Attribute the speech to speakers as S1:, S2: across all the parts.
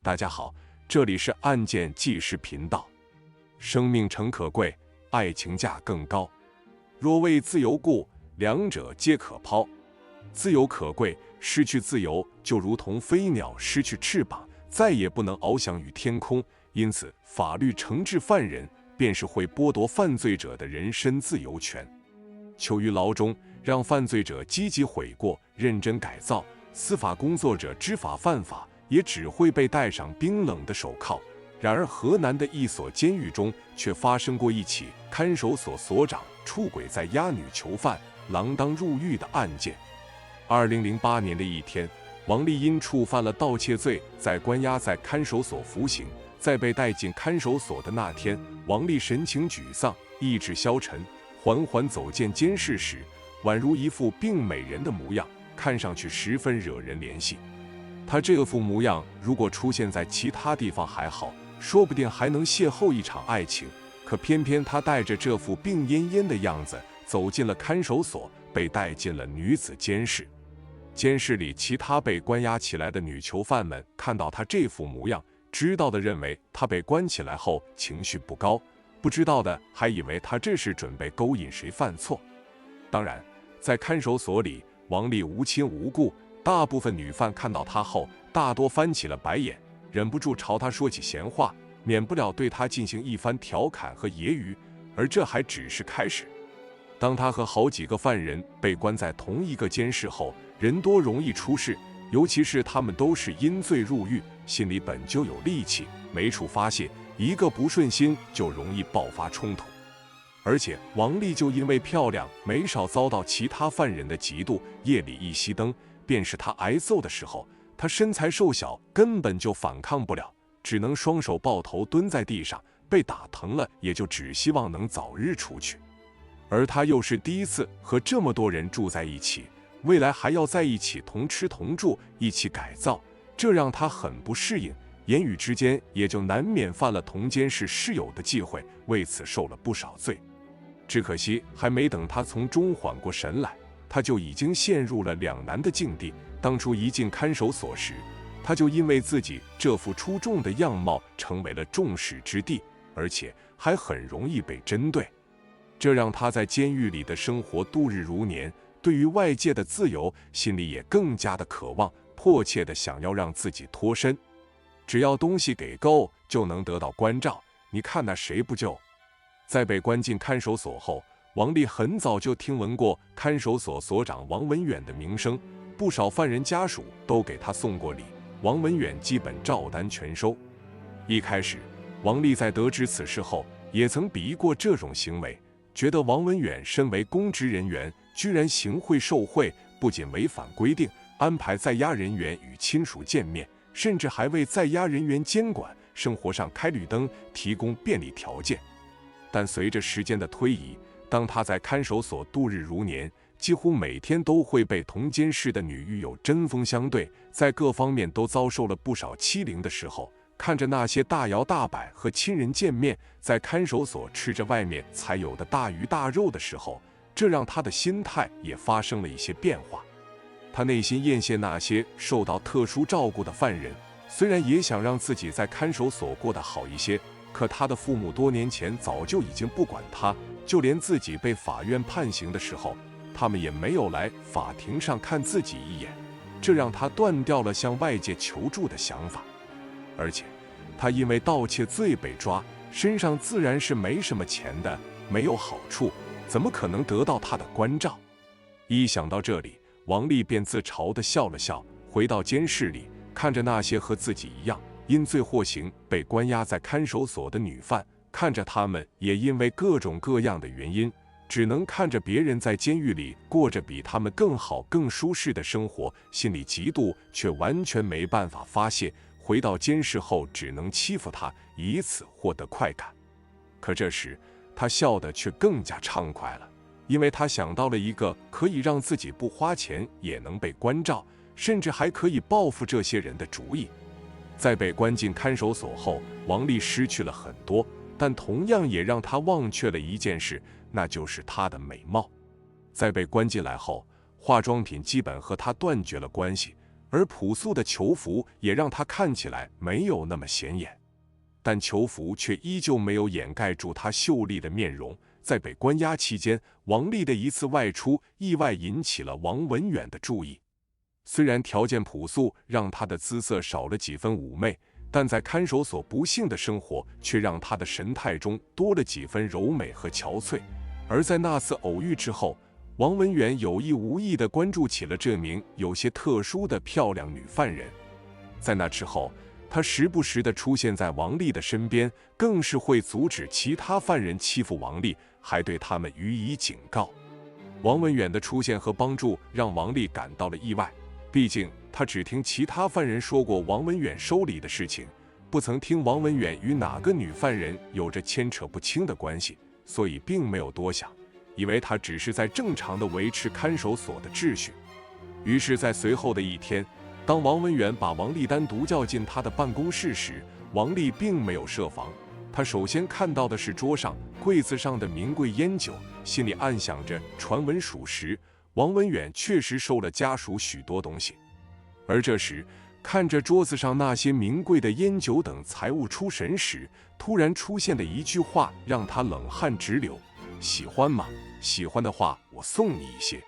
S1: 大家好，这里是案件纪实频道。生命诚可贵，爱情价更高。若为自由故，两者皆可抛。自由可贵，失去自由就如同飞鸟失去翅膀，再也不能翱翔于天空。因此，法律惩治犯人，便是会剥夺犯罪者的人身自由权。囚于牢中，让犯罪者积极悔过、认真改造；司法工作者知法犯法，也只会被戴上冰冷的手铐。然而，河南的一所监狱中却发生过一起看守所所长出轨在押女囚犯，锒铛入狱的案件。2008年的一天，王丽因触犯了盗窃罪，在关押在看守所服刑。在被带进看守所的那天，王丽神情沮丧，意志消沉，缓缓走进监室时，宛如一副病美人的模样，看上去十分惹人怜惜。她这副模样如果出现在其他地方还好，说不定还能邂逅一场爱情，可偏偏她带着这副病恹恹的样子走进了看守所，被带进了女子监室。监室里其他被关押起来的女囚犯们看到她这副模样，知道的认为她被关起来后情绪不高，不知道的还以为她这是准备勾引谁犯错。当然，在看守所里，王丽无亲无故，大部分女犯看到她后，大多翻起了白眼，忍不住朝她说起闲话，免不了对她进行一番调侃和揶揄。而这还只是开始。当她和好几个犯人被关在同一个监室后，人多容易出事，尤其是他们都是因罪入狱，心里本就有戾气，没处发泄，一个不顺心就容易爆发冲突。而且王丽就因为漂亮，没少遭到其他犯人的嫉妒。夜里一熄灯，便是她挨揍的时候。她身材瘦小，根本就反抗不了，只能双手抱头蹲在地上，被打疼了也就只希望能早日出去。而她又是第一次和这么多人住在一起，未来还要在一起同吃同住，一起改造，这让她很不适应，言语之间也就难免犯了同监室室友的忌讳，为此受了不少罪。只可惜还没等她从中缓过神来，她就已经陷入了两难的境地。当初一进看守所时，她就因为自己这副出众的样貌成为了众矢之的，而且还很容易被针对，这让她在监狱里的生活度日如年，对于外界的自由心里也更加的渴望，迫切的想要让自己脱身。只要东西给够，就能得到关照，你看那谁不就？在被关进看守所后，王丽很早就听闻过看守所所长王文远的名声，不少犯人家属都给他送过礼，王文远基本照单全收。一开始，王丽在得知此事后，也曾鄙夷过这种行为，觉得王文远身为公职人员，居然行贿受贿，不仅违反规定，安排在押人员与亲属见面，甚至还为在押人员监管生活上开绿灯，提供便利条件。但随着时间的推移，当他在看守所度日如年，几乎每天都会被同监室的女狱友针锋相对，在各方面都遭受了不少欺凌的时候，看着那些大摇大摆和亲人见面，在看守所吃着外面才有的大鱼大肉的时候，这让他的心态也发生了一些变化。他内心艳羡那些受到特殊照顾的犯人，虽然也想让自己在看守所过得好一些，可他的父母多年前早就已经不管他，就连自己被法院判刑的时候，他们也没有来法庭上看自己一眼，这让他断掉了向外界求助的想法。而且他因为盗窃罪被抓，身上自然是没什么钱的，没有好处，怎么可能得到他的关照？一想到这里，王丽便自嘲地笑了笑，回到监室里，看着那些和自己一样因罪获刑被关押在看守所的女犯，看着他们也因为各种各样的原因，只能看着别人在监狱里过着比他们更好更舒适的生活，心里嫉妒，却完全没办法发泄。回到监室后，只能欺负他，以此获得快感。可这时他笑得却更加畅快了，因为他想到了一个可以让自己不花钱也能被关照，甚至还可以报复这些人的主意。在被关进看守所后，王丽失去了很多，但同样也让她忘却了一件事，那就是她的美貌。在被关进来后，化妆品基本和她断绝了关系，而朴素的囚服也让他看起来没有那么显眼。但囚服却依旧没有掩盖住他秀丽的面容。在被关押期间，王丽的一次外出意外引起了王文远的注意。虽然条件朴素让他的姿色少了几分妩媚，但在看守所不幸的生活却让他的神态中多了几分柔美和憔悴。而在那次偶遇之后，王文远有意无意地关注起了这名有些特殊的漂亮女犯人。在那之后，他时不时地出现在王丽的身边，更是会阻止其他犯人欺负王丽，还对他们予以警告。王文远的出现和帮助让王丽感到了意外，毕竟他只听其他犯人说过王文远收礼的事情，不曾听王文远与哪个女犯人有着牵扯不清的关系，所以并没有多想，以为他只是在正常地维持看守所的秩序。于是在随后的一天，当王文远把王丽单独叫进他的办公室时，王丽并没有设防。他首先看到的是桌上柜子上的名贵烟酒，心里暗想着传闻属实，王文远确实收了家属许多东西。而这时看着桌子上那些名贵的烟酒等财物出神时，突然出现的一句话让他冷汗直流：喜欢吗？喜欢的话我送你一些。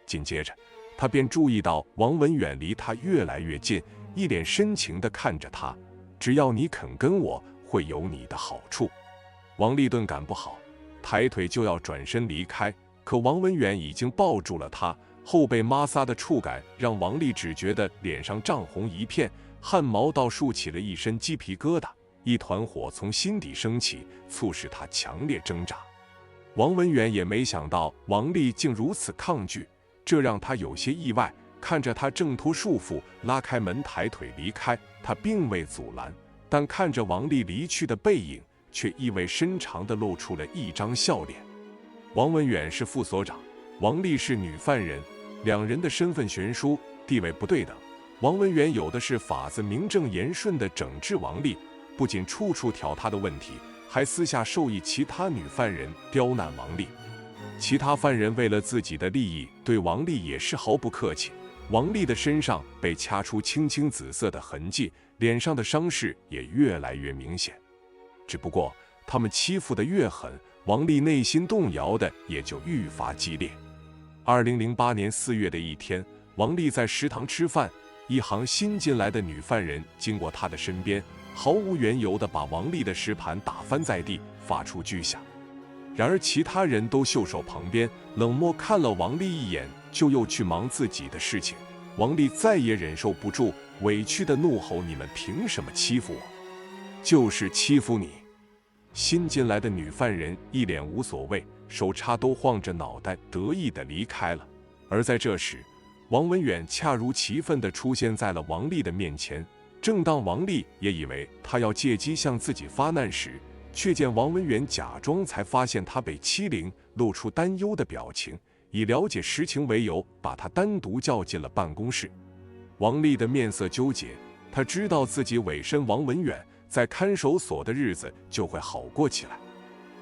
S1: 紧接着他便注意到王文远离他越来越近，一脸深情地看着他，只要你肯跟我，会有你的好处。王丽顿感不好，抬腿就要转身离开，可王文远已经抱住了他，后背摩挲的触感让王丽只觉得脸上涨红一片，汗毛倒竖起了一身鸡皮疙瘩，一团火从心底升起，促使他强烈挣扎。王文远也没想到王丽竟如此抗拒，这让他有些意外。看着他挣脱束缚，拉开门抬腿离开，他并未阻拦，但看着王丽离去的背影，却意味深长地露出了一张笑脸。王文远是副所长，王丽是女犯人，两人的身份悬殊，地位不对等。王文远有的是法子，名正言顺地整治王丽，不仅处处挑她的问题，还私下授意其他女犯人刁难王丽。其他犯人为了自己的利益，对王丽也是毫不客气。王丽的身上被掐出青青紫色的痕迹，脸上的伤势也越来越明显。只不过他们欺负得越狠，王丽内心动摇的也就愈发激烈。2008年4月的一天，王丽在食堂吃饭，一行新进来的女犯人经过她的身边，毫无缘由地把王丽的食盘打翻在地，发出巨响。然而其他人都袖手旁边，冷漠看了王丽一眼，就又去忙自己的事情。王丽再也忍受不住，委屈地怒吼：你们凭什么欺负我？就是欺负你！新进来的女犯人一脸无所谓，手叉都晃着脑袋，得意地离开了。而在这时，王文远恰如其分地出现在了王丽的面前。正当王丽也以为他要借机向自己发难时，却见王文远假装才发现他被欺凌，露出担忧的表情，以了解实情为由，把他单独叫进了办公室。王丽的面色纠结，她知道自己委身王文远，在看守所的日子就会好过起来。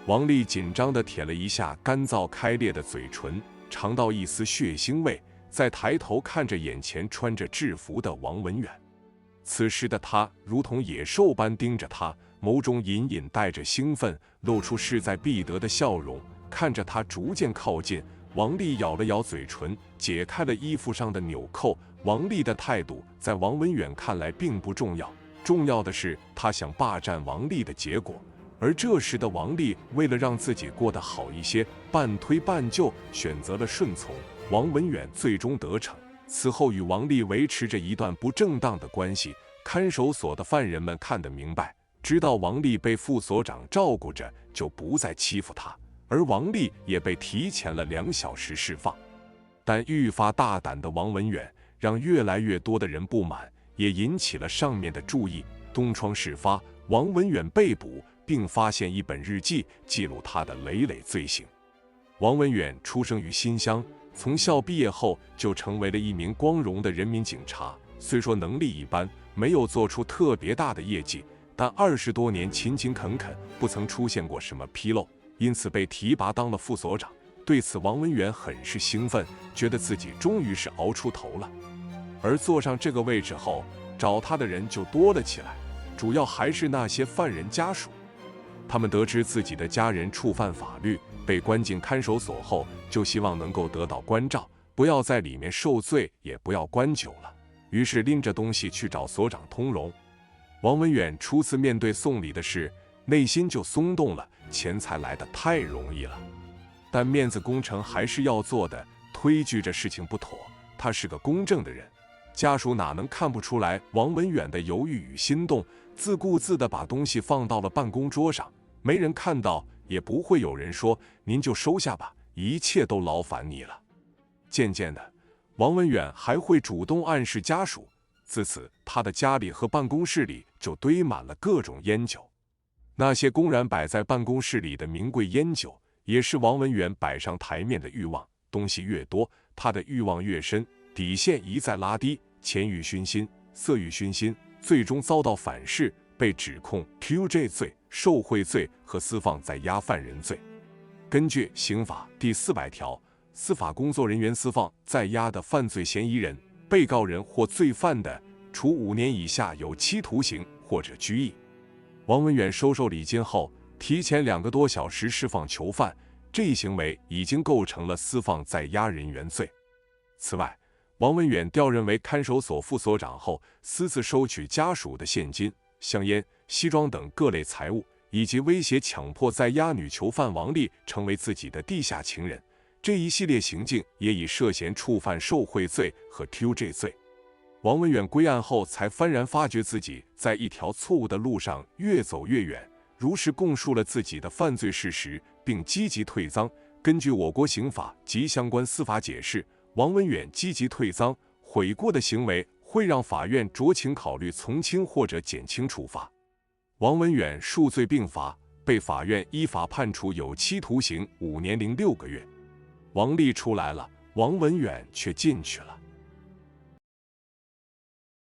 S1: 王丽紧张地舔了一下干燥开裂的嘴唇，尝到一丝血腥味，再抬头看着眼前穿着制服的王文远。此时的他如同野兽般盯着他，眸中隐隐带着兴奋，露出势在必得的笑容。看着他逐渐靠近，王丽咬了咬嘴唇，解开了衣服上的纽扣。王丽的态度在王文远看来并不重要，重要的是他想霸占王丽的结果。而这时的王丽为了让自己过得好一些，半推半就，选择了顺从。王文远最终得逞，此后与王丽维持着一段不正当的关系。看守所的犯人们看得明白，知道王丽被副所长照顾着，就不再欺负她，而王丽也被提前了2小时释放。但愈发大胆的王文远让越来越多的人不满，也引起了上面的注意。东窗事发，王文远被捕，并发现一本日记，记录他的累累罪行。王文远出生于新乡，从校毕业后就成为了一名光荣的人民警察。虽说能力一般，没有做出特别大的业绩，但20多年勤勤恳恳，不曾出现过什么纰漏，因此被提拔当了副所长。对此，王文远很是兴奋，觉得自己终于是熬出头了。而坐上这个位置后，找他的人就多了起来，主要还是那些犯人家属。他们得知自己的家人触犯法律，被关进看守所后，就希望能够得到关照，不要在里面受罪，也不要关久了。于是拎着东西去找所长通融。王文远初次面对送礼的事，内心就松动了，钱财来得太容易了。但面子工程还是要做的，推拒这事情不妥。他是个公正的人，家属哪能看不出来王文远的犹豫与心动，自顾自地把东西放到了办公桌上。没人看到，也不会有人说您就收下吧，一切都劳烦你了。渐渐的，王文远还会主动暗示家属，自此他的家里和办公室里就堆满了各种烟酒。那些公然摆在办公室里的名贵烟酒，也是王文远摆上台面的欲望。东西越多，他的欲望越深，底线一再拉低，钱欲熏心，色欲熏心，最终遭到反噬，被指控 QJ 罪、受贿罪和私放在押犯人罪。根据刑法第400条，司法工作人员私放在押的犯罪嫌疑人、被告人或罪犯的，处5年以下有期徒刑或者拘役。王文远收受礼金后，提前2个多小时释放囚犯，这一行为已经构成了私放在押人员罪。此外，王文远调任为看守所副所长后，私自收取家属的现金、香烟、西装等各类财物，以及威胁强迫在押女囚犯王丽成为自己的地下情人，这一系列行径也已涉嫌触犯受贿罪和 QJ 罪。王文远归案后，才幡然发觉自己在一条错误的路上越走越远，如实供述了自己的犯罪事实，并积极退赃。根据我国刑法及相关司法解释，王文远积极退赃、悔过的行为会让法院酌情考虑从轻或者减轻处罚。王文远数罪并罚，被法院依法判处有期徒刑5年0.6个月。王丽出来了，王文远却进去了。